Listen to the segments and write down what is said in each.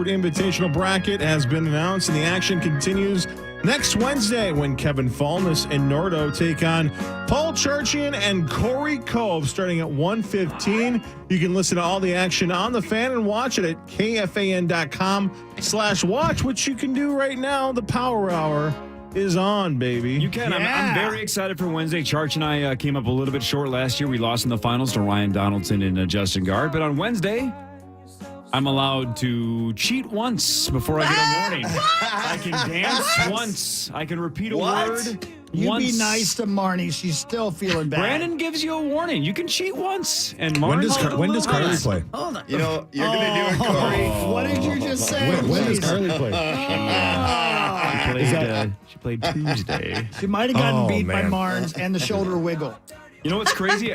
Hartford Invitational bracket has been announced, and the action continues next Wednesday when Kevin Falness and Nordo take on Paul Charchian and Corey Cove starting at 1:15. You can listen to all the action on the Fan and watch it at KFAN.com/watch, which you can do right now. The Power Hour is on, baby. You can. Yeah. I'm very excited for Wednesday. Charch and I came up a little bit short last year. We lost in the finals to Ryan Donaldson and Justin Gard. But on Wednesday, I'm allowed to cheat once before I get a warning. I can dance once. I can repeat a word You once. be nice to Marnie. She's still feeling bad. Brandon gives you a warning. You can cheat once. And When Martin does Carly play? Hold on. You know, you're going to do it, Corey. What did you just say? When does Please. Carly play? She played Tuesday. She might have gotten beat man. by Marnes and the shoulder wiggle. You know what's crazy,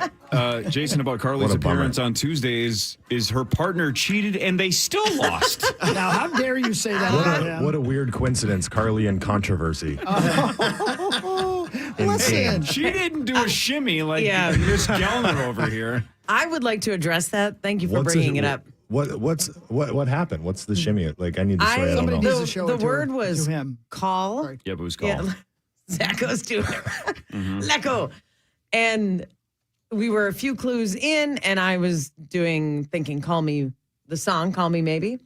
Jason, about Carly's What a bummer. appearance on Tuesday is her partner cheated and they still lost. Now, how dare you say that about him? What a weird coincidence, Carly and controversy. Listen. She didn't do a shimmy like Yeah. Miss Gellner over here. I would like to address that. Thank you for bringing it up. What happened? What's the shimmy? Like, I need to say I don't Somebody know. needs to show The it to word her, was to him. call. Sorry. Yeah, but it was called. Yeah, Zach goes to it. Let go. And we were a few clues in, and I was thinking, call me the song, Call Me Maybe.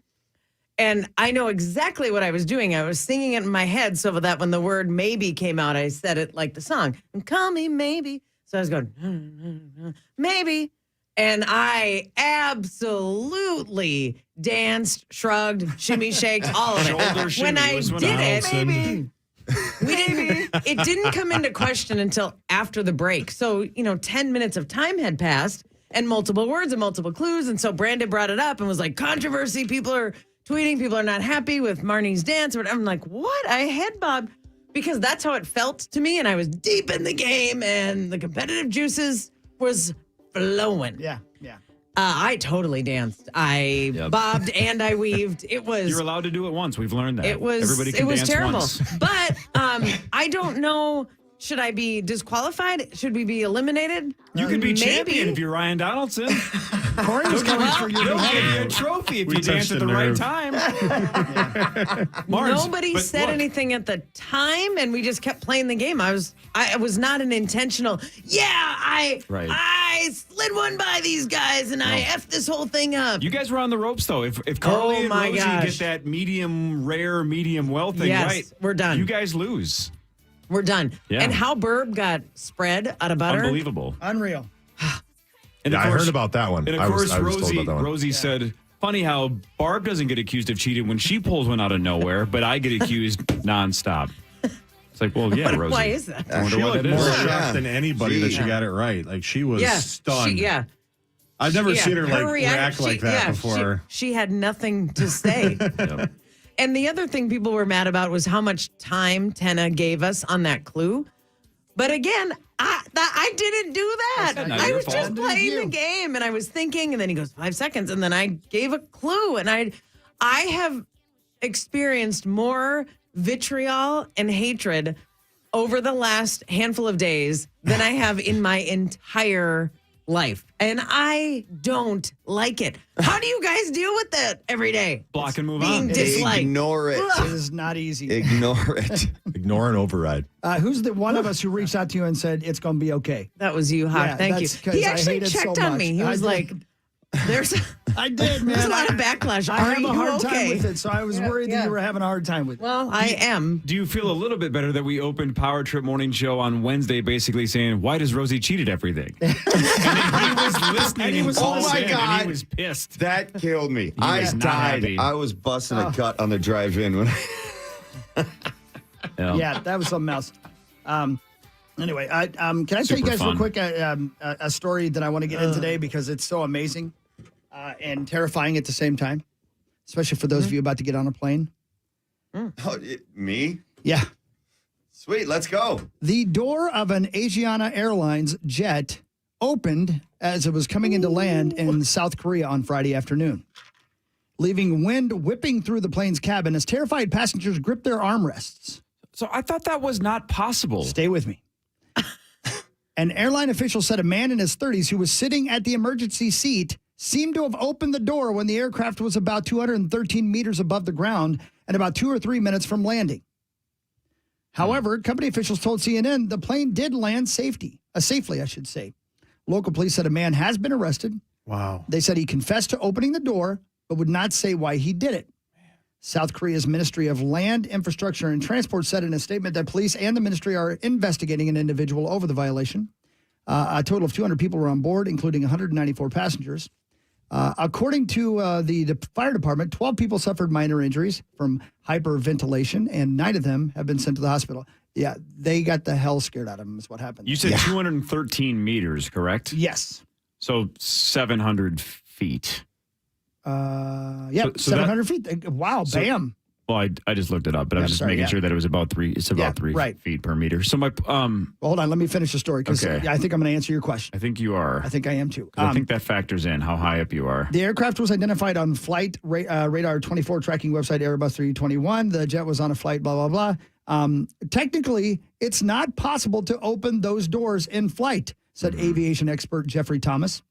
And I know exactly what I was doing. I was singing it in my head so that when the word maybe came out, I said it like the song. And call me maybe. So I was going, maybe. And I absolutely danced, shrugged, shimmy shakes, all of it. Shoulder shimmy When I was when did it, Allison- it didn't come into question until after the break. So, 10 minutes of time had passed and multiple words and multiple clues. And so Brandon brought it up and was like, controversy, people are tweeting, people are not happy with Marnie's dance. I'm like, what? I head bobbed because that's how it felt to me. And I was deep in the game and the competitive juices was flowing. Yeah. I totally danced. I bobbed and I weaved. It was. You're allowed to do it once. We've learned that. It was. Everybody can It was dance terrible. once. But I don't know. Should I be disqualified? Should we be eliminated? You can be Maybe. champion if you're Ryan Donaldson. Corey was coming for you. He'll give you a trophy if We you dance touched at the the right nerve. time. Marnes, Nobody but said look, anything at the time, and we just kept playing the game. I was not an intentional. Yeah, I slid one by these guys, and I effed this whole thing up. You guys were on the ropes, though. If Carly and my Rosie gosh. get that medium rare, medium well thing Yes, right, we're done. You guys lose. We're done. Yeah. And how Burb got spread out of butter. Unbelievable. Unreal. And Yeah, of I course, heard about that one. And of I was course, told Rosie, about that one. Rosie said, funny how Barb doesn't get accused of cheating when she pulls one out of nowhere, but I get accused nonstop. It's like, well, yeah, Rosie. Why is that? I wonder She why looked that more is. shocked than anybody that she Yeah. got it right. Like, she was Yeah. stunned. I've never seen her react like that before. She had nothing to say. Yep. And the other thing people were mad about was how much time Tenna gave us on that clue. But again, I didn't do that. That's not I your was fault. just playing the game, and I was thinking, and then he goes 5 seconds, and then I gave a clue, and I have experienced more vitriol and hatred over the last handful of days than I have in my entire life. And I don't like it. How do you guys deal with that every day? Block and move Being on. disliked. Ignore it. It is not easy. Ignore it. Ignore and override. Who's the one of us who reached out to you and said it's going to be okay? That was you, Hawk. Yeah, Thank you. that's 'cause He I actually hate it so checked on much. me. He I was did. like, there's I did, man. a lot of backlash. I Are have you a hard time okay? with it, so I was worried that you were having a hard time with it. Well, I am. Do you feel a little bit better that we opened Power Trip Morning Show on Wednesday basically saying, why does Rosie cheat at everything? And then he was listening and he was oh my and God. he was pissed. That killed me. was I not died. happy. I was busting a gut on the drive-in when Yeah, that was something else. Anyway, can I tell you Super guys fun. real quick a story that I want to get in today because it's so amazing and terrifying at the same time, especially for those of you about to get on a plane. me? Yeah. Sweet, let's go. The door of an Asiana Airlines jet opened as it was coming into land in South Korea on Friday afternoon, leaving wind whipping through the plane's cabin as terrified passengers gripped their armrests. So I thought that was not possible. Stay with me. An airline official said a man in his 30s who was sitting at the emergency seat seemed to have opened the door when the aircraft was about 213 meters above the ground and about 2 or 3 minutes from landing. However, company officials told CNN the plane did land safely, I should say. Local police said a man has been arrested. Wow. They said he confessed to opening the door, but would not say why he did it. South Korea's Ministry of Land, Infrastructure, and Transport said in a statement that police and the ministry are investigating an individual over the violation. A total of 200 people were on board, including 194 passengers. According to the fire department, 12 people suffered minor injuries from hyperventilation, and 9 of them have been sent to the hospital. Yeah, they got the hell scared out of them is what happened. You said 213 meters, correct? Yes. So 700 feet. Yeah, So 700 feet. Wow, bam. Well, I just looked it up, but I was just making sure that it was about 3. It's about 3 feet per meter. So Well, hold on. Let me finish the story because Okay. I think I'm going to answer your question. I think you are. I think I am too. 'Cause I think that factors in how high up you are. The aircraft was identified on flight radar 24 tracking website Airbus 321. The jet was on a flight, blah, blah, blah. Technically, it's not possible to open those doors in flight, said aviation expert Jeffrey Thomas.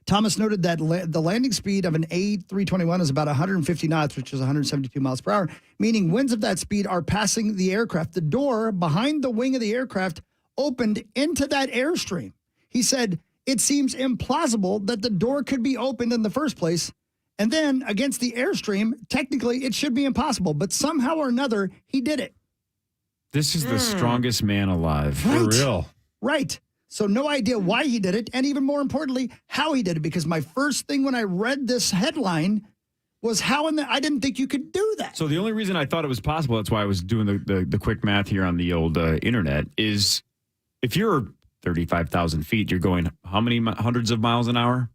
Thomas noted that the landing speed of an A321 is about 150 knots, which is 172 miles per hour, meaning winds of that speed are passing the aircraft. The door behind the wing of the aircraft opened into that airstream. He said, it seems implausible that the door could be opened in the first place. And then against the airstream, technically it should be impossible, but somehow or another, he did it. This is the strongest man alive. For real. Right. So no idea why he did it, and even more importantly, how he did it, because my first thing when I read this headline was I didn't think you could do that. So the only reason I thought it was possible, that's why I was doing the quick math here on the old internet, is if you're 35,000 feet, you're going how many hundreds of miles an hour?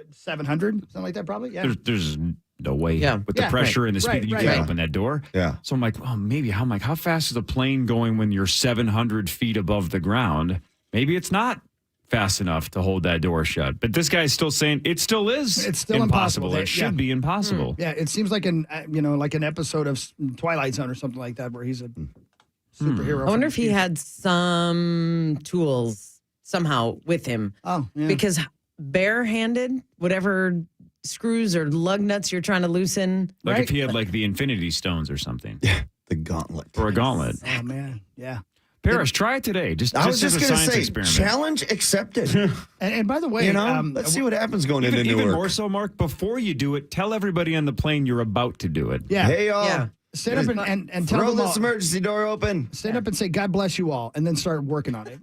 700, something like that probably, yeah. There's no way. Yeah. With the pressure and the speed that you can't right. open that door. Yeah. So I'm like, oh, maybe. I'm like, how fast is a plane going when you're 700 feet above the ground? Maybe it's not fast enough to hold that door shut. But this guy's still saying it still is. It's still impossible. It should be impossible. Yeah, it seems like an episode of Twilight Zone or something like that where he's a superhero. I wonder if he had some tools somehow with him. Oh, yeah. Because barehanded, whatever screws or lug nuts you're trying to loosen. Like right? if he had like the Infinity Stones or something. The gauntlet. Or a gauntlet. Oh, man, yeah. Paris, try it today. I was just as a going to science say, experiment. challenge accepted. And by the way, Let's see what happens going into Even Newark. more so, Mark, before you do it, tell everybody on the plane you're about to do it. yeah, Hey, y'all. Yeah. stand up and tell Throw them this all. emergency door open. Stand up and say, God bless you all, and then start working on it.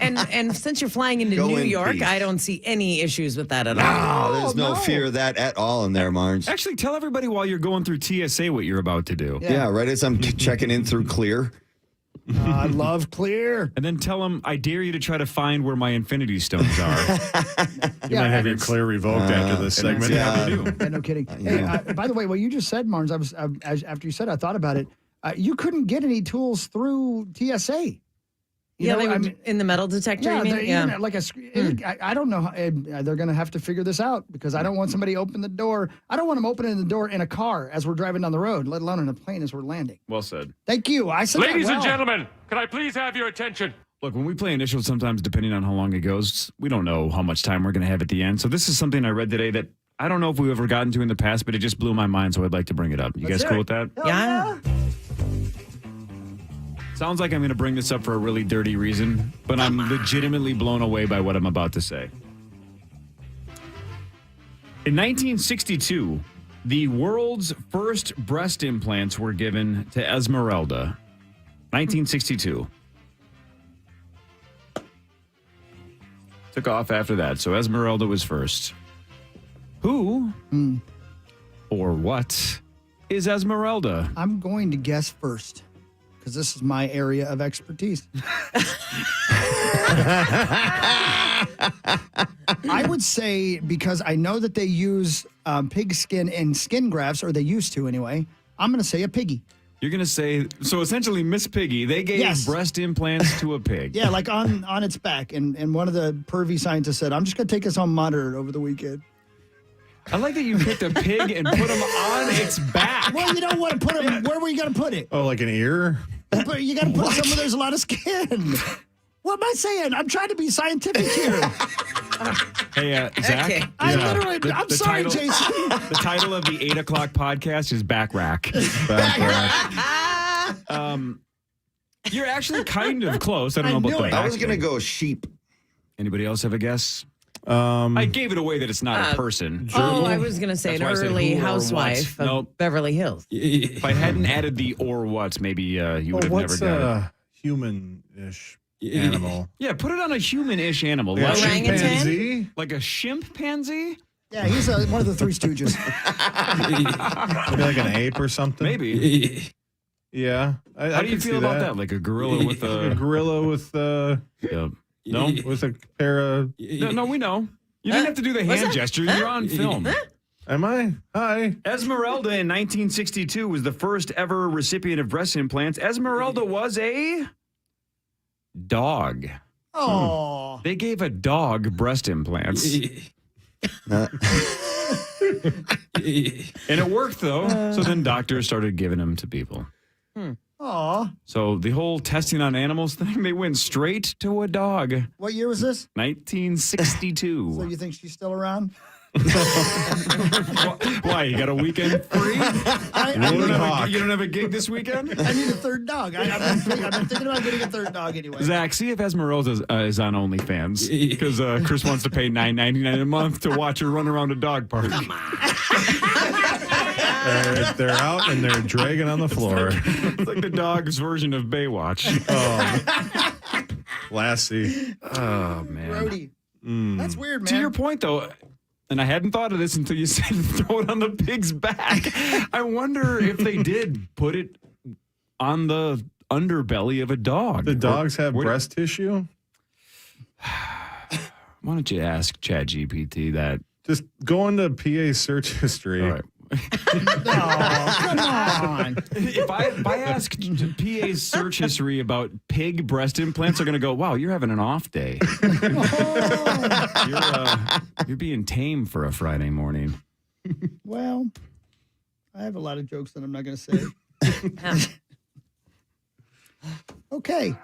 And since you're flying into Go New in York, peace. I don't see any issues with that at all. Oh, there's no fear of that at all in there, Marge. Actually, tell everybody while you're going through TSA what you're about to do. Yeah, right as I'm checking in through Clear. I love clear. And then tell them, I dare you to try to find where my Infinity Stones are. You might have your clear revoked after this segment. yeah. Yeah, no kidding. Hey, by the way, what you just said, Marnes, after you said, I thought about it. You couldn't get any tools through TSA. They would in the metal detector. You mean? Yeah, like a screen. I don't know. They're going to have to figure this out because I don't want somebody to open the door. I don't want them opening the door in a car as we're driving down the road, let alone in a plane as we're landing. Well said. Thank you. I said Ladies that and well. gentlemen, can I please have your attention? Look, when we play initials, sometimes depending on how long it goes, we don't know how much time we're going to have at the end. So this is something I read today that I don't know if we've ever gotten to in the past, but it just blew my mind, so I'd like to bring it up. You guys cool with that? Yeah. Sounds like I'm going to bring this up for a really dirty reason, but I'm legitimately blown away by what I'm about to say. In 1962, the world's first breast implants were given to Esmeralda. 1962. Took off after that, so Esmeralda was first. Who or what is Esmeralda? I'm going to guess first because this is my area of expertise. I would say because I know that they use pig skin and skin grafts, or they used to anyway. I'm going to say a piggy. You're going to say, so essentially, Miss Piggy, they gave breast implants to a pig. Yeah, like on its back. And one of the pervy scientists said, I'm just going to take this home monitored over the weekend. I like that you picked a pig and put him on its back. Well, you don't want to put them. Where were you going to put it? Oh, like an ear? But you got to put some where there's a lot of skin. What am I saying? I'm trying to be scientific here. Hey, Zach. Okay. I'm sorry, title, Jason. The title of the 8 o'clock podcast is Back Rack. You're actually kind of close. I don't know about knew the it. I was back going to thing. go sheep. Anybody else have a guess? I gave it away that it's not a person. Oh, I was going to say That's why I an said early who or housewife what. of Nope. Beverly Hills. If I hadn't added the or what, maybe you would have never What's got it. a human-ish animal? Yeah, put it on a human-ish animal. Yeah, Like, Orangutan? chimpanzee? like a chimpanzee? Yeah, he's one of the Three Stooges. Maybe like an ape or something? Maybe. Yeah. How do you feel about that? Like a gorilla with A a... gorilla with Yeah. No? with a pair of... No, we know. You didn't have to do the hand gesture. You're on film. Am I? Hi. Esmeralda in 1962 was the first ever recipient of breast implants. Esmeralda was a dog. Oh. They gave a dog breast implants. And it worked, though. So then doctors started giving them to people. Aw. So the whole testing on animals thing, they went straight to a dog. What year was this? 1962. So you think she's still around? Why? You got a weekend free? I You don't have a gig this weekend? need a third dog. I've been thinking about getting a third dog anyway. Zach, see if Esmeralda is on OnlyFans because Chris wants to pay $9.99 a month to watch her run around a dog park. They're out and they're dragging on the floor. It's like the dog's version of Baywatch. Oh, Lassie. Oh man. Brody. That's weird, man. To your point, though, and I hadn't thought of this until you said throw it on the pig's back. I wonder if they did put it on the underbelly of a dog. The dogs have Where- breast tissue? Why don't you ask ChatGPT that? Just go into PA search history. All right. Oh, come on. If I ask PA's search history about pig breast implants, they're going to go, wow, you're having an off day. You're being tame for a Friday morning. Well, I have a lot of jokes that I'm not going to say. Okay.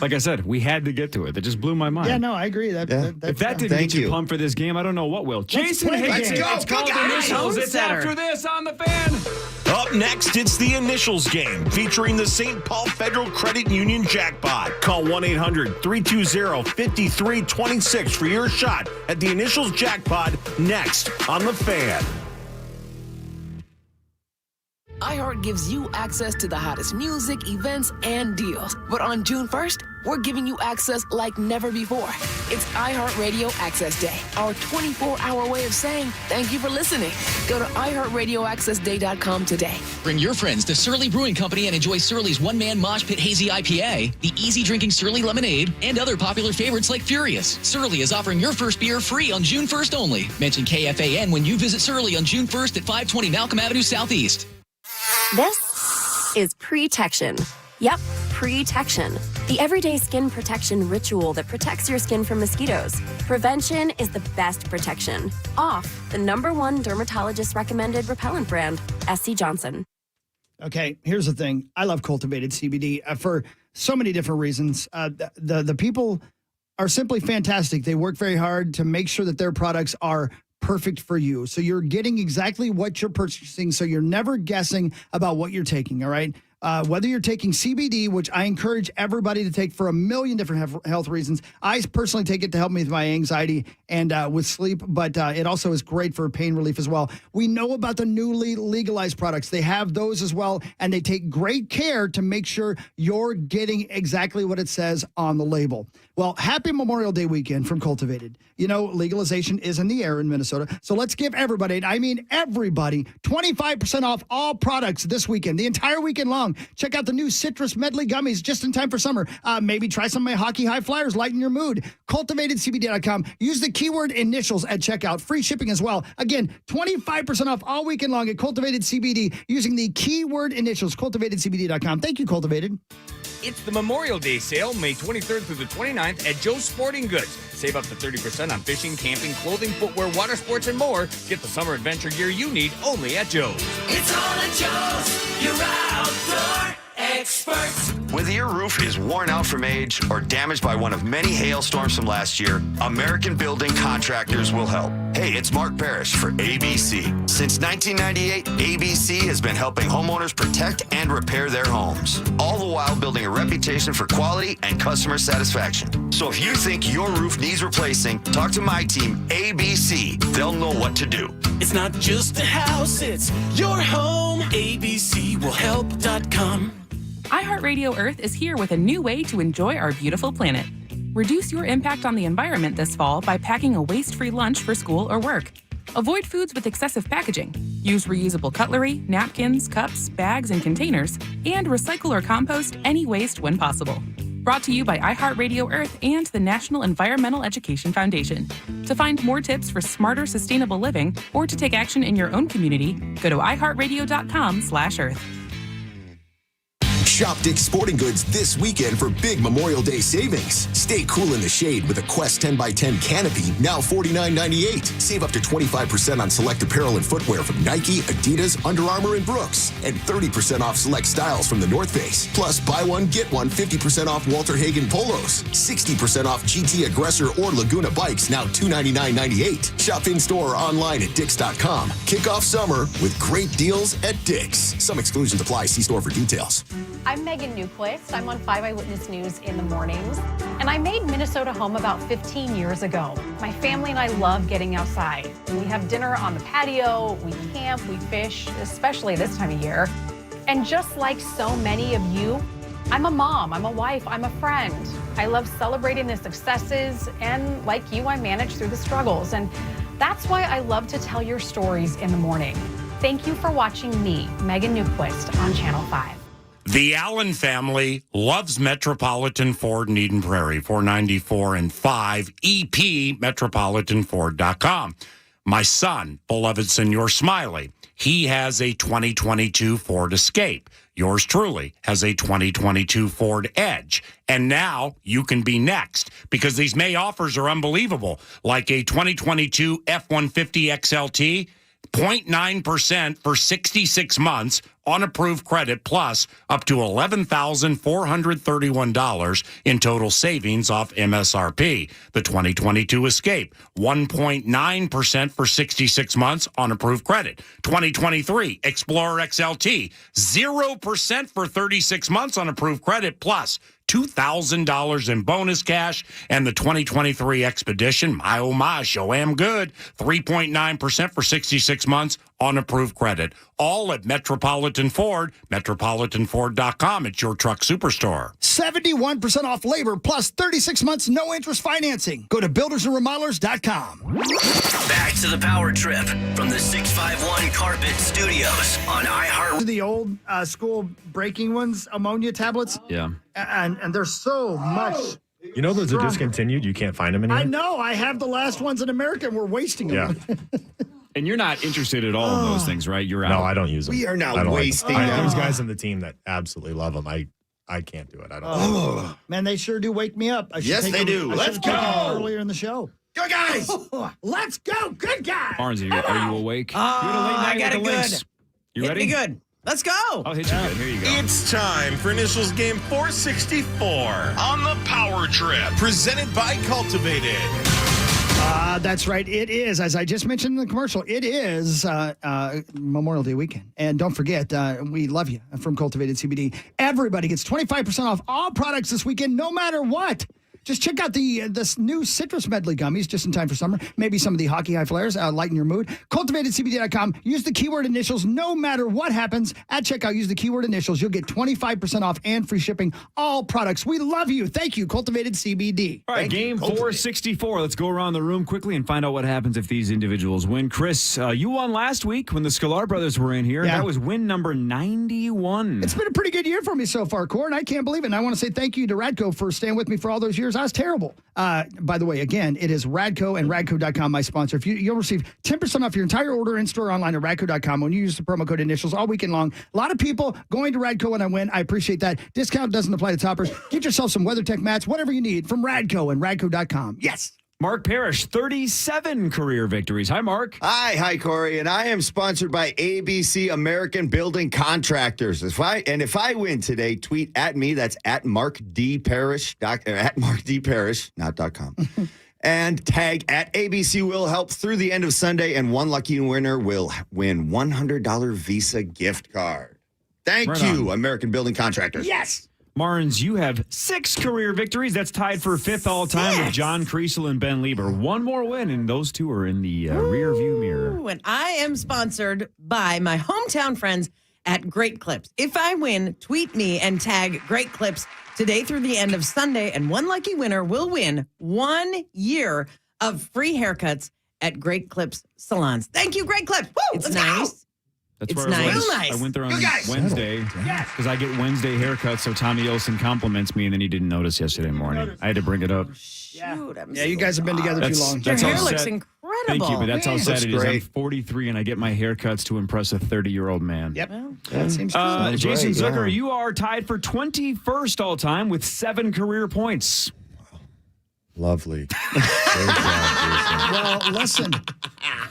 Like I said, we had to get to it. That just blew my mind. Yeah, no, I agree. That If that didn't Thank get you you. pumped for this game, I don't know what will. Jason play the hates game. it. Let's It's go. called Good guys. Initials. It's Setter. after this on the fan. Up next, it's the Initials game featuring the St. Paul Federal Credit Union jackpot. Call 1-800-320-5326 for your shot at the Initials jackpot next on the fan. iHeart gives you access to the hottest music, events, and deals. But on June 1st, we're giving you access like never before. It's iHeartRadio Access Day, our 24-hour way of saying thank you for listening. Go to iHeartRadioAccessDay.com today. Bring your friends to Surly Brewing Company and enjoy Surly's one-man Mosh Pit Hazy IPA, the easy-drinking Surly Lemonade, and other popular favorites like Furious. Surly is offering your first beer free on June 1st only. Mention KFAN when you visit Surly on June 1st at 520 Malcolm Avenue Southeast. This is Protection. Yep, Protection. The everyday skin protection ritual that protects your skin from mosquitoes. Prevention is the best protection. Off, the #1 dermatologist recommended repellent brand, SC Johnson. Okay, here's the thing. I love Cultivated CBD for so many different reasons. The people are simply fantastic. They work very hard to make sure that their products are perfect for you. So you're getting exactly what you're purchasing. So you're never guessing about what you're taking. All right. Whether you're taking CBD, which I encourage everybody to take for a million different health reasons. I personally take it to help me with my anxiety and with sleep, but it also is great for pain relief as well. We know about the newly legalized products. They have those as well, and they take great care to make sure you're getting exactly what it says on the label. Well, happy Memorial Day weekend from Cultivated. You know, legalization is in the air in Minnesota. So let's give everybody, and I mean everybody, 25% off all products this weekend, the entire weekend long. Check out the new citrus medley gummies just in time for summer. Maybe try some of my hockey high flyers, lighten your mood. CultivatedCBD.com. Use the keyword initials at checkout. Free shipping as well. Again, 25% off all weekend long at Cultivated CBD using the keyword initials. CultivatedCBD.com. Thank you, Cultivated. It's the Memorial Day sale, May 23rd through the 29th at Joe's Sporting Goods. Save up to 30% on fishing, camping, clothing, footwear, water sports, and more. Get the summer adventure gear you need only at Joe's. It's all at Joe's, your outdoor experts. Whether your roof is worn out from age or damaged by one of many hailstorms from last year, American Building Contractors will help. Hey, it's Mark Parrish for ABC. Since 1998, ABC has been helping homeowners protect and repair their homes, all the while building a reputation for quality and customer satisfaction. So if you think your roof needs replacing, talk to my team, ABC. They'll know what to do. It's not just a house, it's your home. ABCwillhelp.com. iHeartRadio Earth is here with a new way to enjoy our beautiful planet. Reduce your impact on the environment this fall by packing a waste-free lunch for school or work. Avoid foods with excessive packaging. Use reusable cutlery, napkins, cups, bags, and containers, and recycle or compost any waste when possible. Brought to you by iHeartRadio Earth and the National Environmental Education Foundation. To find more tips for smarter, sustainable living or to take action in your own community, go to iHeartRadio.com/Earth. Shop Dick's Sporting Goods this weekend for big Memorial Day savings. Stay cool in the shade with a Quest 10x10 canopy, now $49.98. Save up to 25% on select apparel and footwear from Nike, Adidas, Under Armour, and Brooks. And 30% off select styles from the North Face. Plus, buy one, get one, 50% off Walter Hagen polos. 60% off GT Aggressor or Laguna bikes, now $299.98. Shop in-store or online at Dicks.com. Kick off summer with great deals at Dick's. Some exclusions apply. See store for details. I'm Megan Newquist. I'm on 5 Eyewitness News in the mornings. And I made Minnesota home about 15 years ago. My family and I love getting outside. We have dinner on the patio, we camp, we fish, especially this time of year. And just like so many of you, I'm a mom, I'm a wife, I'm a friend. I love celebrating the successes, and like you, I manage through the struggles. And that's why I love to tell your stories in the morning. Thank you for watching me, Megan Newquist, on Channel 5. The Allen family loves Metropolitan Ford in Eden Prairie, 494 and 5 EP, metropolitanford.com. My son, beloved Senor Smiley, he has a 2022 Ford Escape. Yours truly has a 2022 Ford Edge. And now you can be next because these May offers are unbelievable. Like a 2022 F-150 XLT, 0.9% for 66 months on approved credit, plus up to $11,431 in total savings off MSRP. The 2022 Escape, 1.9% for 66 months on approved credit. 2023 Explorer XLT, 0% for 36 months on approved credit, plus $2,000 in bonus cash. And the 2023 Expedition, my oh my, show am good, 3.9% for 66 months on approved credit. All at Metropolitan Ford, metropolitanford.com. It's your truck superstore. 71% off labor plus 36 months no interest financing. Go to buildersandremodelers.com. Back to the power trip from the 651 Carpet Studios on iHeart. The old school breaking ones, ammonia tablets. Yeah. And there's so much. You know those are discontinued? You can't find them anymore? I know. I have the last ones in America, and we're wasting them. Yeah. And you're not interested at all in those things, right? You're out. No, I don't use them. We are not I don't wasting like them. them. There's guys on the team that absolutely love them. I can't do it. I don't. Man, they sure do wake me up. I should Yes, take they them- do. I Let's should take them go. earlier in the show. Go, guys! Let's go. Good guys. Barnes, are you awake? I got it good. You Hit ready? me good. Let's go. I'll hit you good. Here you go. It's time for Initials Game 464 on the Power Trip, presented by Cultivated. That's right. It is, as I just mentioned in the commercial, it is Memorial Day weekend. And don't forget, we love you from Cultivated CBD. Everybody gets 25% off all products this weekend, no matter what. Just check out this new citrus medley gummies just in time for summer. Maybe some of the hockey high flares, lighten your mood. CultivatedCBD.com. Use the keyword initials no matter what happens. At checkout, use the keyword initials. You'll get 25% off and free shipping all products. We love you. Thank you, Cultivated CBD. All right, game 464. Let's go around the room quickly and find out what happens if these individuals win. Chris, you won last week when the Scalar brothers were in here. Yeah. That was win number 91. It's been a pretty good year for me so far, Core, and I can't believe it. And I want to say thank you to Radco for staying with me for all those years. I was terrible. By the way, again, it is Radco and Radco.com, my sponsor. You'll receive 10% off your entire order in-store online at Radco.com when you use the promo code initials all weekend long. A lot of people going to Radco when I win. I appreciate that. Discount doesn't apply to toppers. Get yourself some WeatherTech mats, whatever you need from Radco and Radco.com. Yes. Mark Parrish, 37 career victories. Hi, Mark. Hi, Corey, and I am sponsored by ABC American Building Contractors. If I win today, tweet at me. That's at Mark D. Parrish, at Mark D. Parrish, not .com. And tag at ABC will help through the end of Sunday, and one lucky winner will win $100 Visa gift card. Thank you, American Building Contractors. Yes. Marnes, you have 6 career victories. That's tied for 5th all-time with John Kriesel and Ben Lieber. One more win, and those two are in the rear view mirror. And I am sponsored by my hometown friends at Great Clips. If I win, tweet me and tag Great Clips today through the end of Sunday, and one lucky winner will win 1 year of free haircuts at Great Clips salons. Thank you, Great Clips. Woo, it's nice. That's It's where I was. nice. I went there on Wednesday because I get Wednesday haircuts, so Tommy Olsen compliments me, and then he didn't notice yesterday morning. I had to bring it up. Shoot, Yeah, you guys have been together too long. Your hair how looks sad- incredible. Thank you, but that's how sad Looks it is. I'm great. 43, and I get my haircuts to impress a 30-year-old man. Yep. That seems true. Jason right, Zucker, yeah. you are tied for 21st all-time with 7 career points. Lovely. Great job, Well, listen, Jason.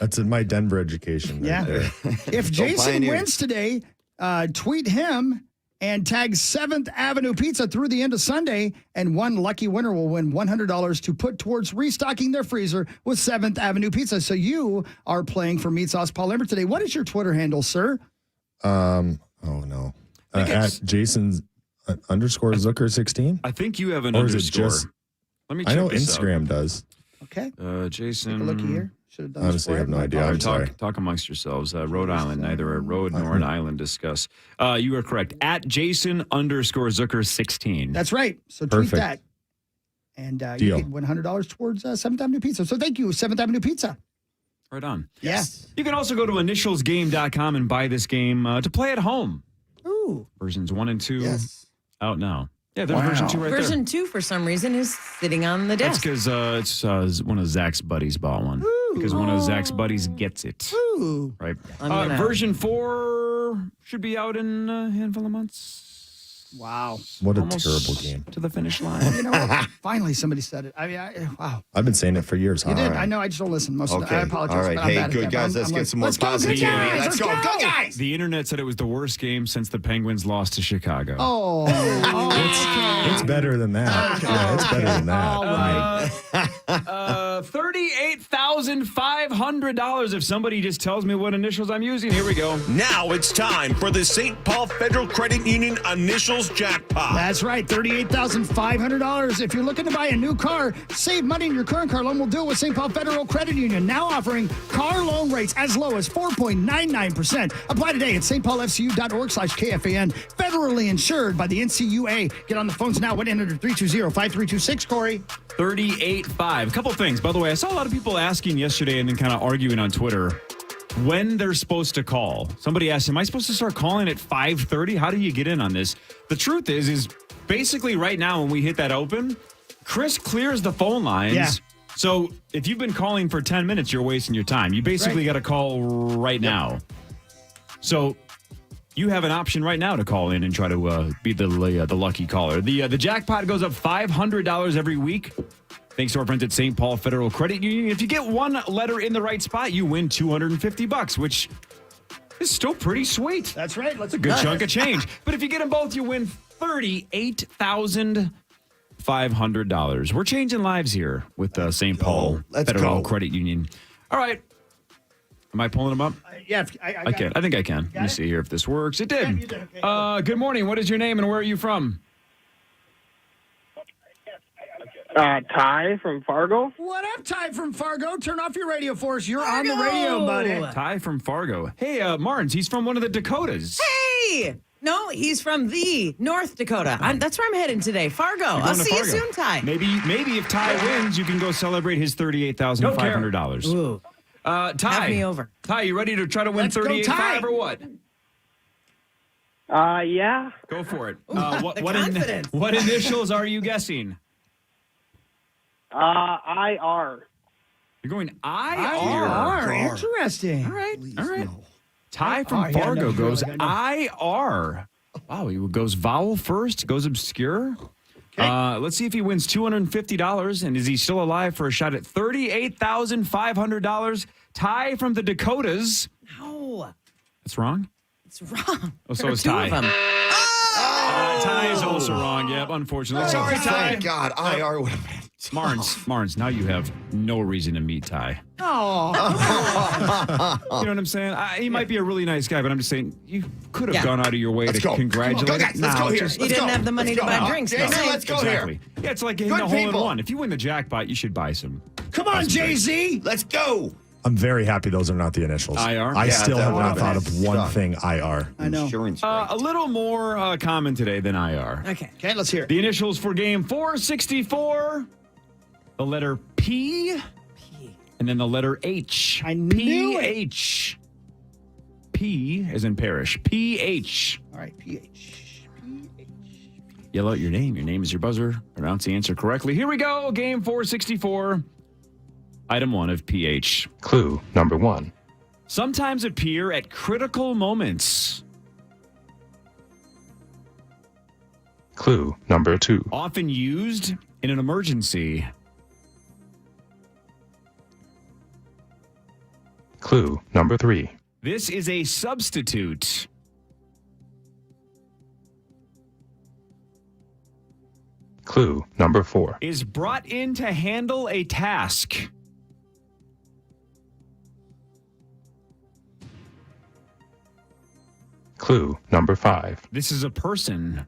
That's in my Denver education. Yeah. Right there. if Jason Pioneer. wins today, tweet him and tag 7th Avenue Pizza through the end of Sunday, and one lucky winner will win $100 to put towards restocking their freezer with 7th Avenue Pizza. So you are playing for Meat Sauce Paul Limber today. What is your Twitter handle, sir? Oh, no. At Jason's underscore Zucker 16? I think you have an Or is it underscore. just- Let me I check know this out. Instagram does. Okay. Jason. Take a look here. Should have done Honestly, I have no idea. I'm sorry. Talk amongst yourselves. Rhode Island, neither a road nor an island discuss. You are correct. At Jason underscore Zucker 16. That's right. So tweet Perfect. that. And you Deal. get $100 towards 7th Avenue Pizza. So thank you, 7th Avenue Pizza. Right on. Yes. You can also go to initialsgame.com and buy this game to play at home. Ooh. Versions 1 and 2 Yes. out now. Yeah, there's version 2 right Version 2, for some reason, is sitting on the there. That's desk. because it's one of Zach's buddies bought one. Because one of Zach's buddies gets it. Ooh. Right. I'm gonna- Version 4 should be out in a handful of months. Wow. What a Almost terrible game. to the finish line. You know what? Finally, somebody said it. I mean, wow. I've been saying it for years. You did. right. I know. I just don't listen most of the Okay. I apologize. All right. But I'm Hey, bad at good that. guys. Let's get some more let's go, good positivity. guys. Let's go. Go, guys. The internet said it was the worst game since the Penguins lost to Chicago. Oh. Okay. It's better than that. Yeah, it's better than that. All right. $38,500 if somebody just tells me what initials I'm using. Here we go. Now it's time for the St. Paul Federal Credit Union Initials Jackpot. That's right, $38,500. If you're looking to buy a new car, save money in your current car loan. We'll do it with St. Paul Federal Credit Union, now offering car loan rates as low as 4.99%. Apply today at stpaulfcu.org/KFAN. Federally insured by the NCUA. Get on the phones now, 1-800-320-5326, Corey. 38.5. A couple things. By the way, I saw a lot of people asking yesterday and then kind of arguing on Twitter when they're supposed to call. Somebody asked, am I supposed to start calling at 5:30? How do you get in on this? The truth is basically right now when we hit that open, Chris clears the phone lines. Yeah. So if you've been calling for 10 minutes, you're wasting your time. You basically got to call right now. So you have an option right now to call in and try to be the lucky caller. The jackpot goes up $500 every week. Thanks to our friends at St. Paul Federal Credit Union. If you get one letter in the right spot, you win $250, which is still pretty sweet. That's right. Let's a good chunk of change. But if you get them both, you win $38,500. We're changing lives here with St. Paul Federal Credit Union. All right. Am I pulling them up? Yeah, I can. I think I can. Let me see here if this works. It did. Yeah, you did. Okay. Good morning. What is your name and where are you from? Ty from Fargo. What up, Ty from Fargo? Turn off your radio for us. You're on the radio, buddy. Ty from Fargo. Hey, Marnes, he's from one of the Dakotas. Hey! No, he's from the North Dakota. That's where I'm heading today. Fargo. You're I'll going to see you Fargo. soon, Ty. Maybe if Ty wins, you can go celebrate his $38,500. Ooh. Ty, Have me over. Ty, you ready to try to win Let's go, Ty. $38,500 or what? Yeah. Go for it. the confidence. What initials are you guessing? IR. You're going IR. Interesting. All right. All right. Ty from IR, yeah, Fargo no, goes really, I IR. Wow, he goes vowel first, goes obscure. Let's see if he wins $250. And is he still alive for a shot at $38,500? Ty from the Dakotas. No. That's wrong? It's wrong. Oh, so There are is two Ty. of them. Ty is also wrong. Yep, unfortunately. Sorry, Ty. Thank God, IR would have been. Marnes, now you have no reason to meet Ty. Oh. You know what I'm saying? He might be a really nice guy, but I'm just saying you could have Yeah. gone out of your way Let's to go. congratulate Come on, guys, let's go here. You didn't have the money to buy drinks. Jason, though. let's go Exactly. here. Yeah, it's like hitting Good a hole in people. one. If you win the jackpot, you should buy some. Come on, Jay-Z. Let's go. I'm very happy those are not the initials. IR? I Yeah, still that have not would've thought been of one sucked. thing IR. I know. Insurance. A little more common today than IR. Okay. Okay, let's hear it. The initials for game 464, the letter P, and then the letter H. I knew it. PH. P as in parish. PH. All right, PH. Yell out your name. Your name is your buzzer. Pronounce the answer correctly. Here we go. Game 464. Item 1 of PH. Clue number 1. Sometimes appear at critical moments. Clue number 2. Often used in an emergency. Clue number 3. This is a substitute. Clue number 4. Is brought in to handle a task. Clue number 5. This is a person.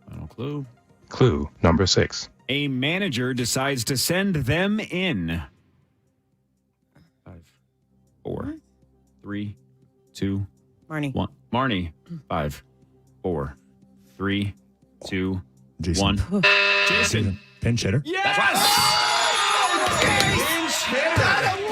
Final clue. Clue number 6. A manager decides to send them in. 5, 4, 3, 2, Marnie. 1. Marnie. 5, 4, 3, 2, Jason. 1. Jason. Pinch hitter. Yes! Pinch hitter.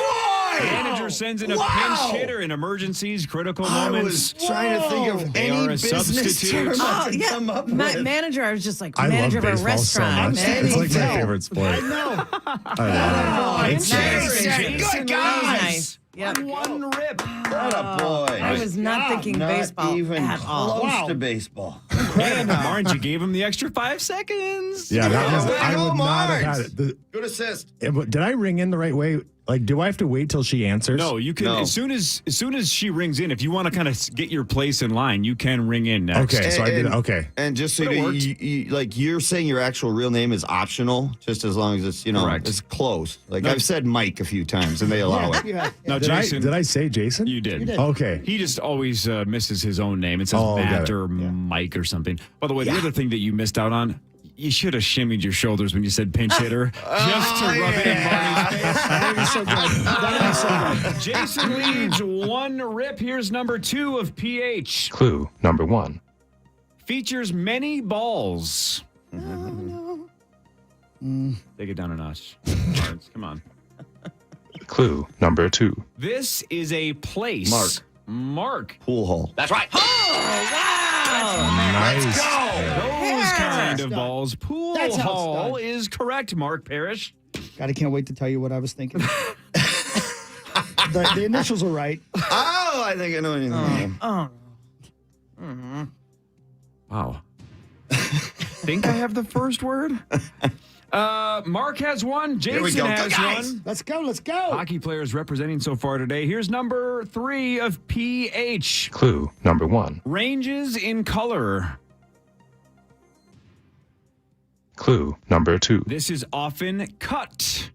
Manager sends in a pinch hitter in emergencies, critical I moments. was trying to think of They any are a business substitute. term I Oh, could yeah. come up with. Manager, I was just like, I love manager of a baseball so restaurant. much. It's like my favorite sport. I know. I love it. It's Jason. Jason. Jason Good guys. Nice. Yep. One rip. That a boy. I was not thinking Not baseball even at all. close to baseball. And Marge, you gave him the extra 5 seconds. Yeah, that was. Way to I go, would not have Marge. had it. Good assist. Did I ring in the right way? Like, do I have to wait till she answers? No, you can No. as soon as she rings in. If you want to kind of get your place in line, you can ring in next. Okay, so I did. Okay. And just so But it you, worked. like you're saying, your actual real name is optional, just as long as it's Correct. it's close. Like I've said Mike a few times, and they allow it. Yeah. Now, Did Jason, I say Jason? you did. did. Okay. He just always misses his own name. It says Oh, got Matt it. or Mike or something. By the way, the other thing that you missed out on, you should have shimmied your shoulders when you said pinch hitter, just to rub it in Marty's face. That would be so good. That would be so good. Jason leads one rip. Here's number 2 of PH. Clue number 1. Features many balls. Mm. Take it down a notch. Marks, come on. Clue number 2. This is a place. Mark. Pool hall. That's right. Nice. Those kind of balls. Pool That's how it's hall done. is correct, Mark Parrish. God, I can't wait to tell you what I was thinking. The initials are right. Oh, I think I know anything. Wow. Think I have the first word? Mark has one. Here we Jason go. has Go, guys. one. Let's go. Let's go. Hockey players representing so far today. Here's number 3 of PH. Clue number 1. Ranges in color. Clue number 2. This is often cut.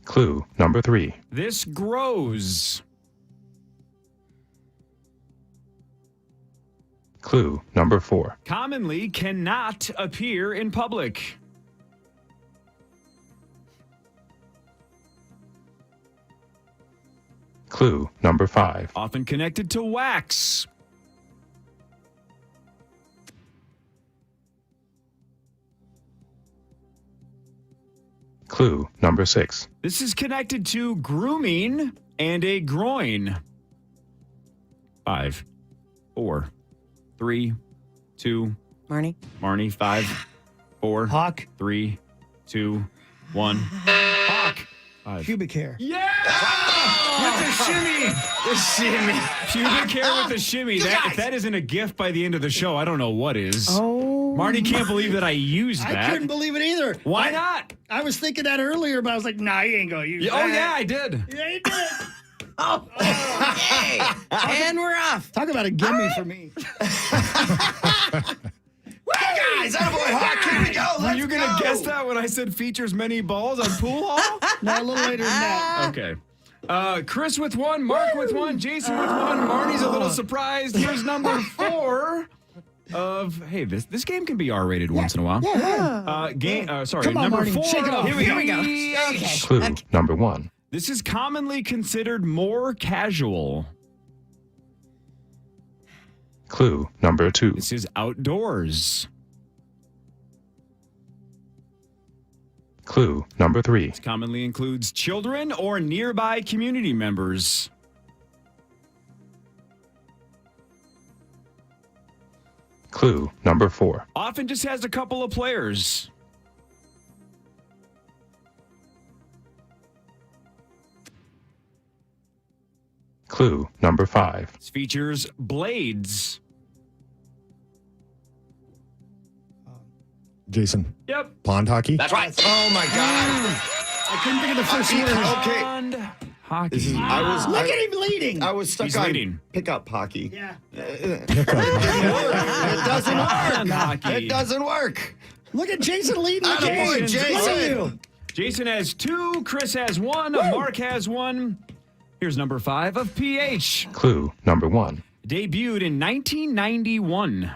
Clue number 3. This grows. Clue number 4. Commonly cannot appear in public. Clue number 5. Often connected to wax. Clue number 6. This is connected to grooming and a groin. 5, 4, 3, 2. Marnie. Marnie, 5, 4, Hawk. 3, 2, 1. Hawk. Pubic hair. Yeah! With the shimmy. The shimmy. Pubic hair with the shimmy. If that isn't a gift by the end of the show, I don't know what is. Oh. Marty can't believe that I used that. I couldn't believe it either. Why not? I was thinking that earlier, but I was like, nah, you ain't going to use that. Oh, yeah, I did. Yeah, you did. Oh, okay. And we're off. Talk about a gimme for me. Guys, attaboy, Hawk, here we go. Were you going to guess that when I said features many balls on pool hall? No, a little later than that. Okay. Chris with 1, Mark with 1, Jason with 1, Marty's a little surprised. Here's number 4 of, hey, this game can be R-rated once in a while. Sorry, Come on, number Marty. 4. Shake it off. Here we go. Okay. Clue number 1. This is commonly considered more casual. Clue number 2. This is outdoors. Clue number 3. This commonly includes children or nearby community members. Clue number 4. Often just has a couple of players. Clue number 5. This features blades. Jason. Yep. Pond hockey? That's right. Oh, my God. I couldn't think of the first word. Okay. Pond hockey. Look at him leading. I was stuck He's on leading. pickup hockey. Yeah. It doesn't work. Hockey. It doesn't work. Look at Jason leading the Attaboy, game. Jason. Look at you. Jason has 2, Chris has 1, Mark has 1. Here's number 5 of PH. Clue number 1. Debuted in 1991.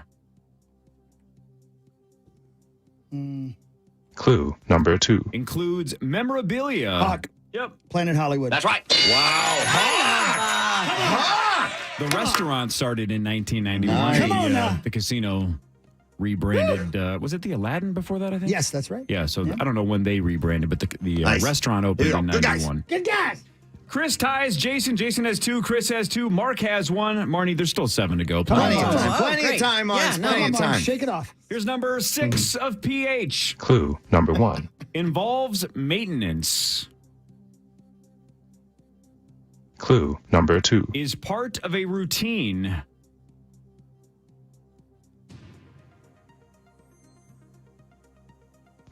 Clue number 2. Includes memorabilia. Hawk. Yep. Planet Hollywood. That's right. Wow. The restaurant started in 1991. Come on now. The casino rebranded. Was it the Aladdin before that, I think? Yes, that's right. Yeah, so I don't know when they rebranded, but the Nice. restaurant opened in Good guys. 91. Good guys. Chris ties Jason. Jason has 2. Chris has 2. Mark has 1. Marnie, there's still 7 to go. Plenty of Oh, time. oh, Plenty of great. time, Mars. Yeah, no, Plenty of Come on, time. shake it off. Here's number 6 of PH. Clue number 1. Involves maintenance. Clue number 2. Is part of a routine.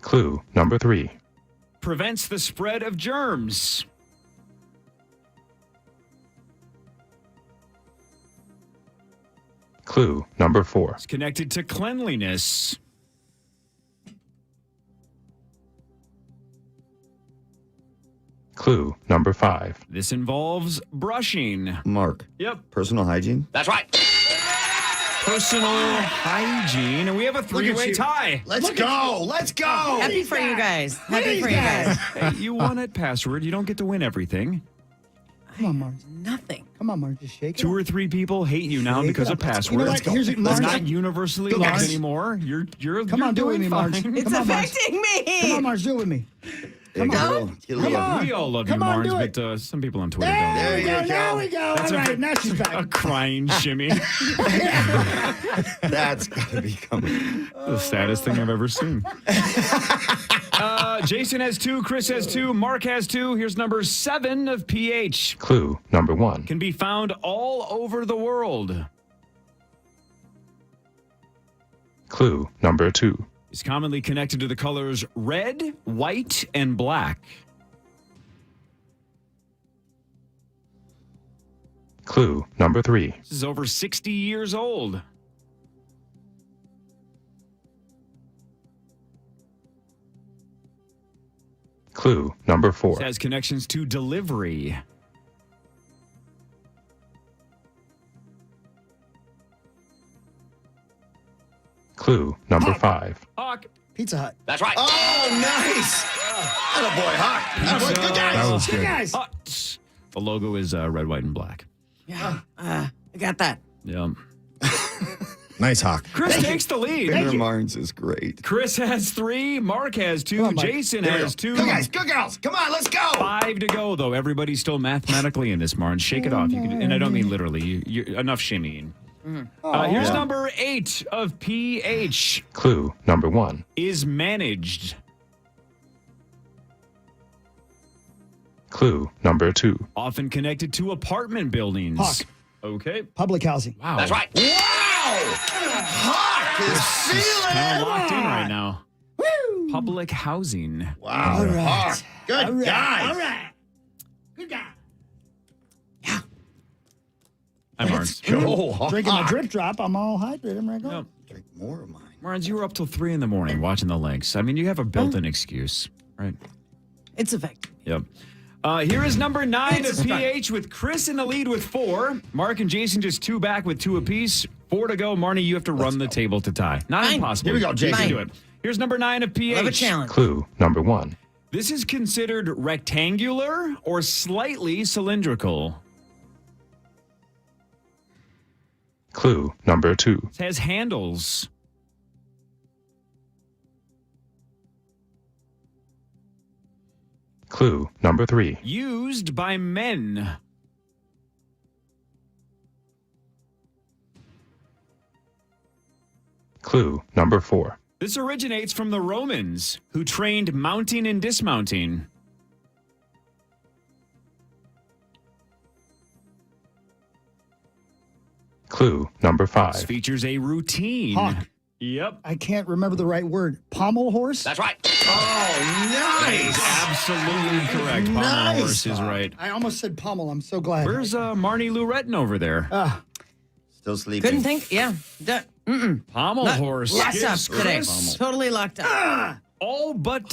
Clue number 3. Prevents the spread of germs. Clue number 4. It's connected to cleanliness. Clue number 5. This involves brushing. Mark. Yep. Personal hygiene? That's right. Personal hygiene. And we have a 3-way tie. Let's go. Let's go. Happy for you guys. Happy for you guys. Hey, you won at password. You don't get to win everything. Come on, Mars. Nothing. Come on, Mars. Just shake it 2 off. or 3 people hate you now Shake because it of up. password. You know what? Here's It's Mars. not universally Go, loved guys. anymore. You're Come on, do it with me, doing Mars. fine. It's Come on, Mars. affecting me. Come on, Mars. Do it with me. Come on. Come on. We all love you, Come on, Marnes, do it. but some people on Twitter There we don't. go. There we go. That's All a right, bit- now she's A back. crying shimmy. That's got to be coming. The saddest thing I've ever seen. Jason has 2, Chris has 2, Mark has 2. Here's number 7 of PH. Clue number 1. Can be found all over the world. Clue number 2. Is commonly connected to the colors red, white, and black. Clue number 3. This is over 60 years old. Clue number 4. This has connections to delivery. Clue number 5. Hawk. Pizza Hut. That's right. Oh, nice. Attaboy, Hawk. Attaboy, good guys. That was Good good. guys. The logo is red, white, and black. Yeah. I got that. Yeah. Nice, Hawk. Chris takes the lead. Binder Marnes is great. Chris has 3, Mark has 2, Come on, Mike. Jason There we has go. 2. Good guys, good girls. Come on, let's go. 5 to go, though. Everybody's still mathematically in this, Marn. Shake it off. You can, and I don't mean literally. You enough shimmying. Here's number 8 of PH. Clue number 1. Is managed. Clue number 2. Often connected to apartment buildings. Hawk. Okay. Public housing. Wow. That's right. Wow! Hawk is feeling Kind it. of locked in right now. Public housing. Wow. All right. Hawk. Good All right. guys. All right. Good guy. I'm Marnes. Go, Hawk. Drinking my drip drop. I'm all hydrated. I'm ready to go. Yep. Drink more of mine. Marnes, you were up till 3 in the morning watching the links. I mean, you have a built-in excuse, right? It's a fact. Yep. Here is number 9 of PH with Chris in the lead with 4. Mark and Jason just 2 back with 2 apiece. 4 to go. Marnie, you have to run the table to tie. Not Fine. impossible. Here we go, Jason. You can do it. Here's number 9 of PH. Love a challenge. Clue number 1. This is considered rectangular or slightly cylindrical. Clue number 2. It has handles. Clue number 3. Used by men. Clue number 4. This originates from the Romans, who trained mounting and dismounting. Clue number This 5. features a routine. Hawk. Yep. I can't remember the right word. Pommel horse? That's right. Oh, nice. Absolutely correct. Pommel Nice. horse is right. I almost said pommel. I'm so glad. Where's Marnie Lou Retton over there? Still sleeping. Couldn't think. Yeah. Pommel horse. Locked up gives today. Chris Totally locked up. all but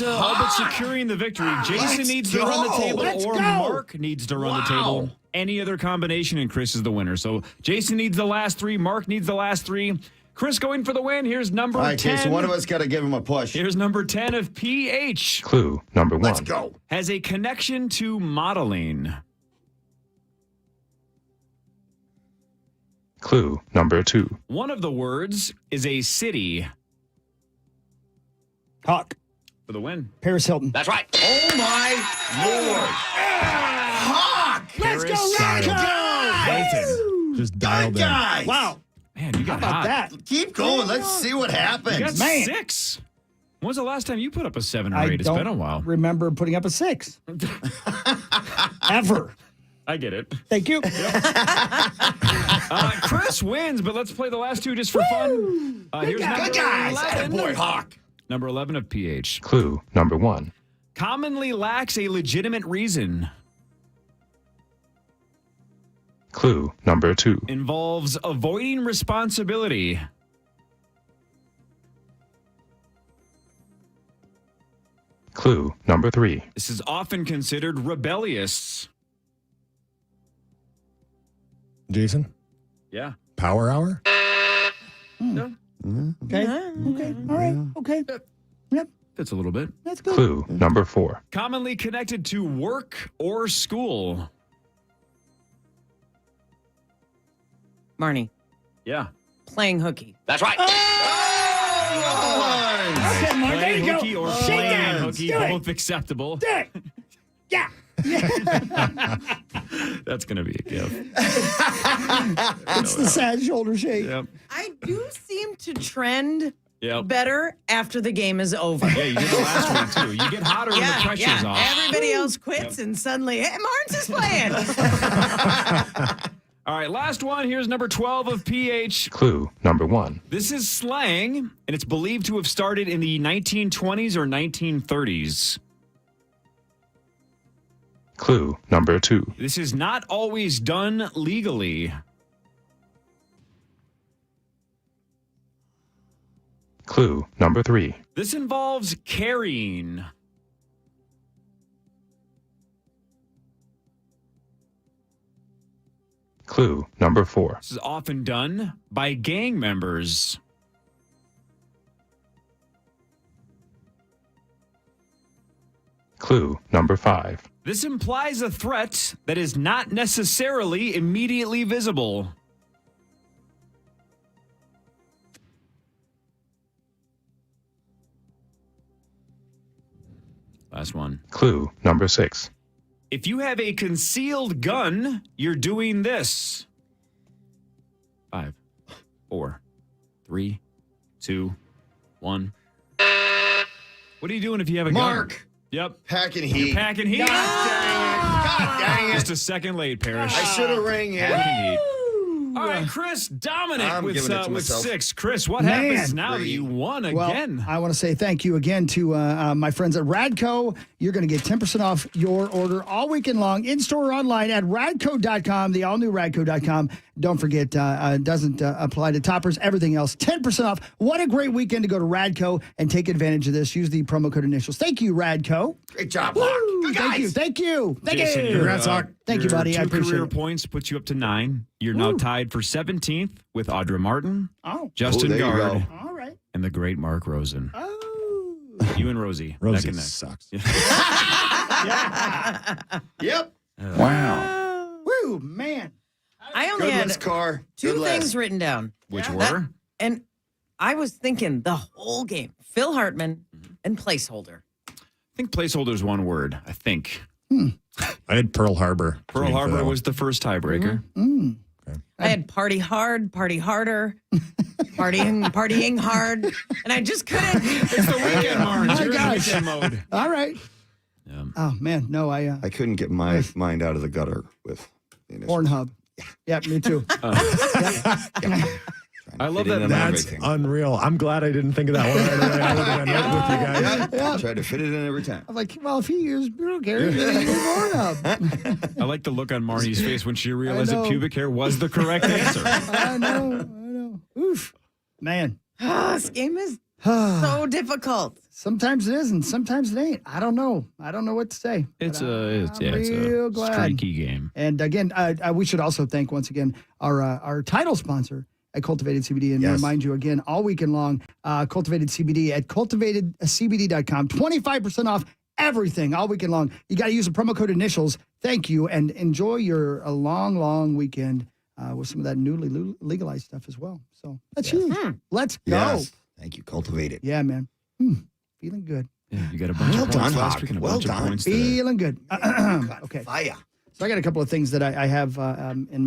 securing the victory. Jason Let's needs to run the go. table, Let's or go. Mark needs to run the table. Any other combination, and Chris is the winner. So Jason needs the last 3. Mark needs the last 3. Chris going for the win. Here's number All right, 10. Jason, one of us got to give him a push. Here's number 10 of PH. Clue number 1. Let's go. Has a connection to modeling. Clue number 2. One of the words is a city. Hawk. For the win. Paris Hilton. That's right. Oh, my Lord. Hawk. Let's go, Good guys. Hilton. Just dialed Good in. guys. Wow. Man, you got How about hot. that? Keep going. Let's see what You happens. got Man. 6. When's the last time you put up a 7 or I 8? It's don't been a while. remember putting up a 6. Ever. I get it. Thank you. Chris wins, but let's play the last 2 just for fun. Here's guys. number Good guys. 11. Boy, Hawk. Number 11 of PH. Clue number 1. Commonly lacks a legitimate reason. Clue number 2. Involves avoiding responsibility. Clue number 3. This is often considered rebellious. Jason, Yeah. power hour? Yeah. Okay. Okay. All right. Okay. Yep. Fits a little bit. That's good. Clue number 4. Commonly connected to work or school. Marnie, Yeah. playing hooky. That's right. Okay, Mark. There Playing you hooky go. or Shake playing hands. hooky, Do it. both acceptable. Do it. Yeah. That's going to be a gift. It's the sad shoulder shake. Yep. I do seem to trend Yep. better after the game is over. Yeah, you did the last one, too. You get hotter when the pressure's off. Everybody else quits, and suddenly, hey, Martins is playing. All right, last one. Here's number 12 of PH. Clue number 1. This is slang, and it's believed to have started in the 1920s or 1930s. Clue number 2. This is not always done legally. Clue number 3. This involves carrying. Clue number 4. This is often done by gang members. Clue number 5. This implies a threat that is not necessarily immediately visible. Last one. Clue number 6. If you have a concealed gun, you're doing this. 5, 4, 3, 2, 1. What are you doing if you have a gun? Mark. Yep. Packing heat. You're packing heat. God dang it. Just a second late, Parrish. I should have rang in. Packing heat. All right, Chris, Dominic I'm with giving it to myself. 6. Chris, what Man. happens now that you won again? Well, I want to say thank you again to my friends at Radco. You're going to get 10% off your order all weekend long, in-store or online at radco.com, the all-new radco.com. Don't forget, doesn't apply to toppers, everything else. 10% off. What a great weekend to go to Radco and take advantage of this. Use the promo code initials. Thank you, Radco. Great job, Hawk. Good guys. Thank you. Jason, you. your, Thank you, your buddy. I 2 appreciate career it. points puts you up to 9. You're now tied for 17th with Audra Martin, Oh. Justin there you Gard, All right. and the great Mark Rosen. Oh. You and Rosie. Rosie neck and neck. sucks. Yep. Wow. Woo, man. I only Good had ones, Car. 2 Good things list. written down. Which That- were? and I was thinking the whole game. Phil Hartman and placeholder. I think placeholder is one word. I think. I had Pearl Harbor. Pearl Harbor was the first tiebreaker. I had party hard, party harder, partying hard, and I just couldn't. It's the weekend, Mark. My You're in gosh. weekend mode. All right. Yeah. Oh, man. No, I I couldn't get my mind out of the gutter with the initials. Pornhub. Yeah, me too. I love Fit in that. on That's everything. unreal. I'm glad I didn't think of that one right away. I would have been right with you guys. Yeah. Tried to fit it in every time. I'm like, well, if he used pubic hair, he's going to use Pornhub. I like the look on Marnie's face when she realized I that know. pubic hair was the correct answer. I know. Oof. Man. This game is so difficult. Sometimes it is, and sometimes it ain't. I don't know. I don't know what to say. It's But a real glad. streaky game. And again, we should also thank once again our title sponsor at Cultivated CBD, and Yes. remind you again all weekend long, Cultivated CBD at cultivatedcbd.com. 25% off everything all weekend long. You got to use the promo code initials. Thank you, and enjoy your long weekend with some of that newly legalized stuff as well. So that's huge. Let's go. Yes. Thank you, Cultivated. Yeah, man. Feeling good. Yeah, you got a bunch Well of points done, last Hawk. week and a Well bunch done. of points today. Feeling good. Okay. Fire. So I got a couple of things that I have in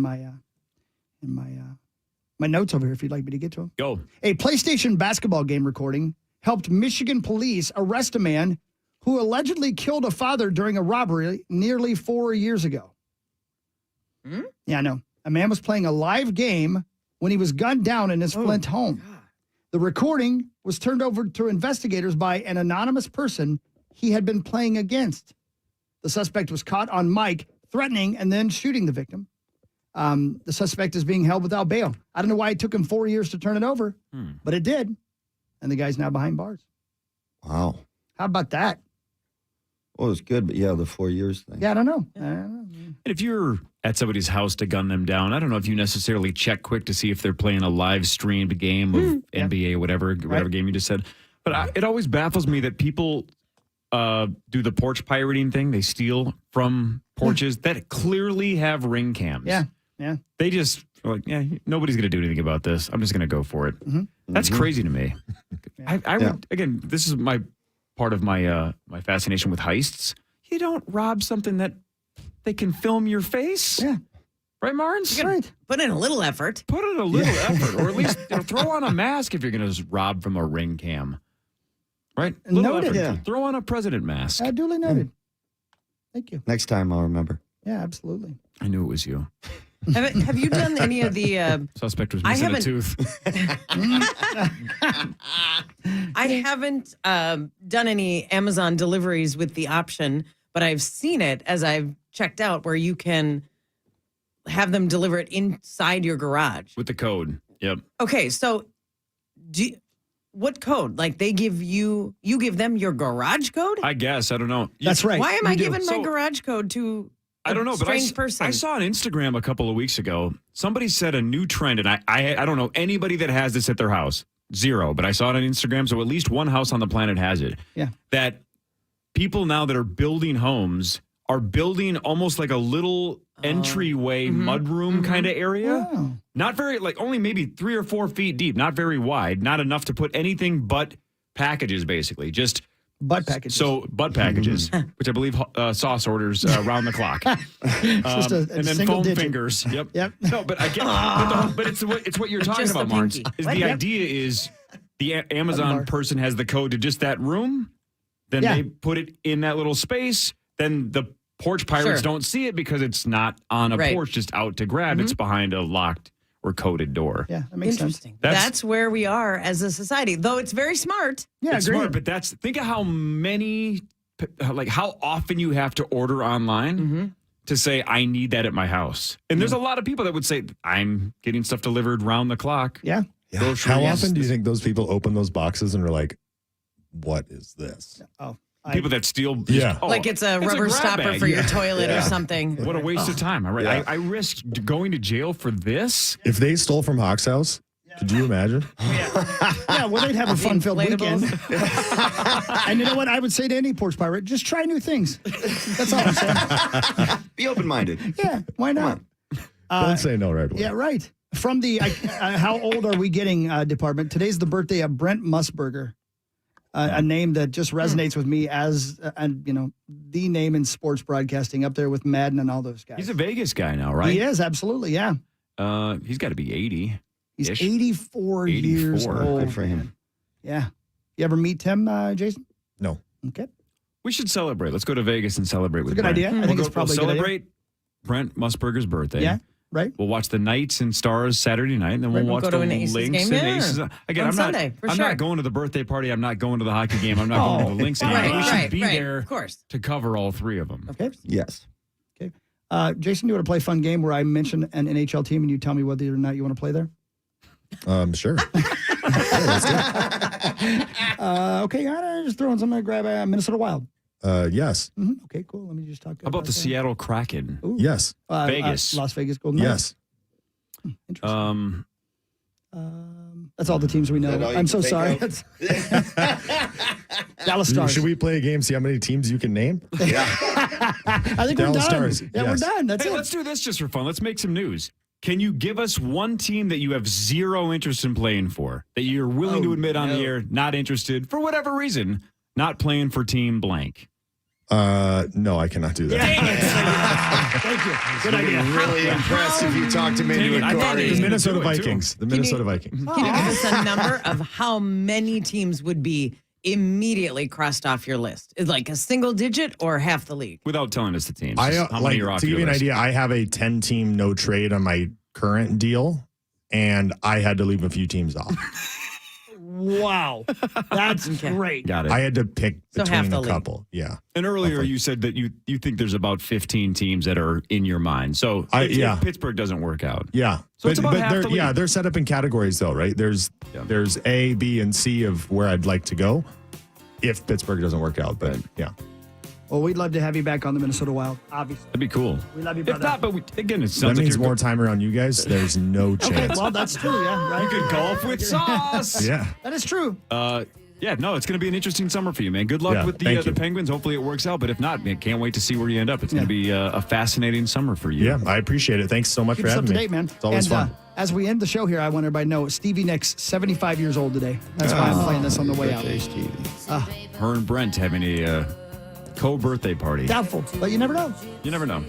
my notes over here. If you'd like me to get to them. Go. A PlayStation basketball game recording helped Michigan police arrest a man who allegedly killed a father during a robbery nearly 4 years ago. Yeah, I know. A man was playing a live game when he was gunned down in his Flint home. The recording was turned over to investigators by an anonymous person he had been playing against. The suspect was caught on mic threatening and then shooting the victim. The suspect is being held without bail. I don't know why it took him 4 years to turn it over, but it did. And the guy's now behind bars. Wow. How about that? Well, it was good, but yeah, the 4 years thing. Yeah, I don't know. And if you're at somebody's house to gun them down, I don't know if you necessarily check quick to see if they're playing a live streamed game of NBA, whatever game you just said. But it always baffles me that people do the porch pirating thing. They steal from porches that clearly have ring cams. Yeah. They just are like, yeah, nobody's going to do anything about this. I'm just going to go for it. That's crazy to me. I would, again, this is my part of my my fascination with heists. You don't rob something that they can film your face. Yeah. Right, Marnes? Right. Put in a little effort. Put in a little effort, or at least throw on a mask if you're going to rob from a ring cam. Right? Little Noted. effort. Yeah. Throw on a president mask. Duly noted. Thank you. Next time I'll remember. Yeah, absolutely. I knew it was you. Have you done any of the? Suspect was I missing a haven't- tooth. I haven't done any Amazon deliveries with the option, but I've seen it as I've checked out where you can have them deliver it inside your garage. With the code. Yep. Okay, so what code? Like they give you give them your garage code? I guess. I don't know. That's right. Why am I You do. giving my So- garage code to I don't know, but strange person? I saw on Instagram a couple of weeks ago, somebody said a new trend, and I don't know anybody that has this at their house. Zero, but I saw it on Instagram, so at least one house on the planet has it. Yeah. That people now that are building homes are building almost like a little entryway mudroom kind of area. Oh. Not very, like only maybe 3 or 4 feet deep, not very wide, not enough to put anything but packages, basically. Just butt packages. So butt packages, which I believe sauce orders around the clock. just a and then single foam digit. fingers. Yep. Yep. No, but I get. but it's what you're talking Just the about, Marks. pinky. Is What? the Yep. idea is the Amazon bar. person has the code to just that room, then Yeah. they put it in that little space. Then the porch pirates don't see it because it's not on a porch just out to grab. It's behind a locked or coded door. Yeah, that makes sense. Interesting. That's where we are as a society, though it's very smart. Yeah, it's agreed. smart, but think of how many, like how often you have to order online to say, I need that at my house. And there's a lot of people that would say, I'm getting stuff delivered round the clock. Yeah. How often do you think those people open those boxes and are like, what is this? Oh, People that steal. Yeah. Like it's a rubber grab stopper bag. for your toilet or something. What a waste of time. All right. Yeah. I risked going to jail for this. If they stole from Hawk's house, could you imagine? Yeah, well, they'd have a fun-filled weekend. And you know what? I would say to any porch pirate, just try new things. That's all I'm saying. Be open-minded. Yeah, why not? Don't say no right away. Yeah, right. From the how old are we getting department, today's the birthday of Brent Musburger, a name that just resonates with me as, the name in sports broadcasting up there with Madden and all those guys. He's a Vegas guy now, right? He is, absolutely, yeah. He's got to be 80. He's 84 years old. Good for him. Yeah. You ever meet Tim, Jason? No. Okay. We should celebrate. Let's go to Vegas and celebrate with It's a good Brent. idea. I think it's probably a good idea. celebrate Brent Musburger's birthday. Yeah, right. We'll watch the Knights and Stars Saturday night, and then we'll watch go the to an Aces Lynx game, and yeah. Aces. Again, On I'm Sunday, for I'm sure. not going to the birthday party. I'm not going to the hockey game. I'm not going to the Lynx game. Right, we should right, be right. there Of course. to cover all three of them. Okay. Yes. Okay. Jason, you want to play a fun game where I mention an NHL team and you tell me whether or not you want to play there? Sure. Okay, I'm just throwing something to grab a Minnesota Wild. Yes. Mm-hmm. Okay, cool. Let me just talk How about the Seattle Kraken? Ooh. Yes. Vegas. Las Vegas Golden Yes. Interesting. That's all the teams we know. Is that all you I'm can so think sorry. of? Dallas Stars. Should we play a game, see how many teams you can name? Yeah. I think Dallas we're done. Stars, Yeah, we're yes. done. That's Hey, it. let's do this just for fun. Let's make some news. Can you give us one team that you have zero interest in playing for, that you're willing to admit on the air, not interested, for whatever reason, not playing for team blank? No, I cannot do that. Thank you. Good idea. Really impressed if you talked him into I a thought he car. was The gonna Minnesota do it, too. Vikings. The Minnesota Vikings. Can you give us a number of how many teams would be immediately crossed off your list? Is like a single digit or half the league? Without telling us the teams. I Just how like many are off to give your you an list? idea. I have a 10-team no trade on my current deal, and I had to leave a few teams off. Wow. That's great. Got it. I had to pick So half between the a league. couple. Yeah. And earlier you said that you think there's about 15 teams that are in your mind. So if Pittsburgh doesn't work out. Yeah. So it's about half they're, the league. they're set up in categories though, right? There's A, B, and C of where I'd like to go if Pittsburgh doesn't work out. But yeah. Well, we'd love to have you back on the Minnesota Wild, obviously. That'd be cool. We love you, If brother. not, but again, it That sounds like means you're more time around you guys. There's no Okay, chance. well, that's true, yeah. Right? You could golf with sauce. Yeah. That is true. Yeah, no, it's going to be an interesting summer for you, man. Good luck Yeah, with the thank you. Penguins. Hopefully it works out. But if not, man, can't wait to see where you end up. It's going to be a fascinating summer for you. Yeah, I appreciate it. Thanks so much Keep for us up having to me. date, man. It's always and, fun. As we end the show here, I want everybody to know Stevie Nicks, 75 years old today. That's why I'm playing this on the way out. Her and Brent having a co-birthday party. Doubtful, but you never know. You never know.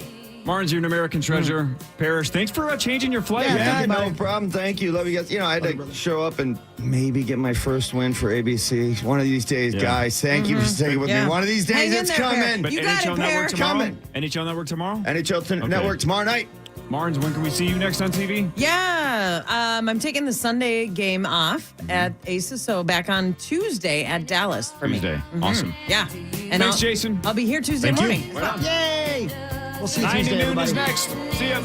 Martin's, you're an American treasure. Parrish, thanks for changing your flight. Yeah, man. no problem. Thank you. Love you guys. I had to show up and maybe get my first win for ABC. One of these days, guys. Thank you for staying with me. One of these days, Hang in it's there, Bear. coming. But You got NHL it, Pear. Network tomorrow? Coming. NHL Network tomorrow? NHL Network tomorrow night. Martin's, when can we see you next on TV? Yeah, I'm taking the Sunday game off at Aces, so back on Tuesday at Dallas for Tuesday. me. Mhm. Awesome. Yeah. And Thanks, Jason. I'll be here Tuesday Thank you. morning. Right on. Yay! We'll see you 9 to Tuesday, noon everybody. is next. See ya.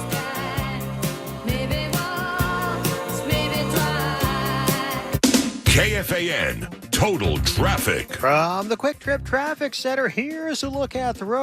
KFAN Total Traffic. From the Quick Trip Traffic Center, here's a look at the road.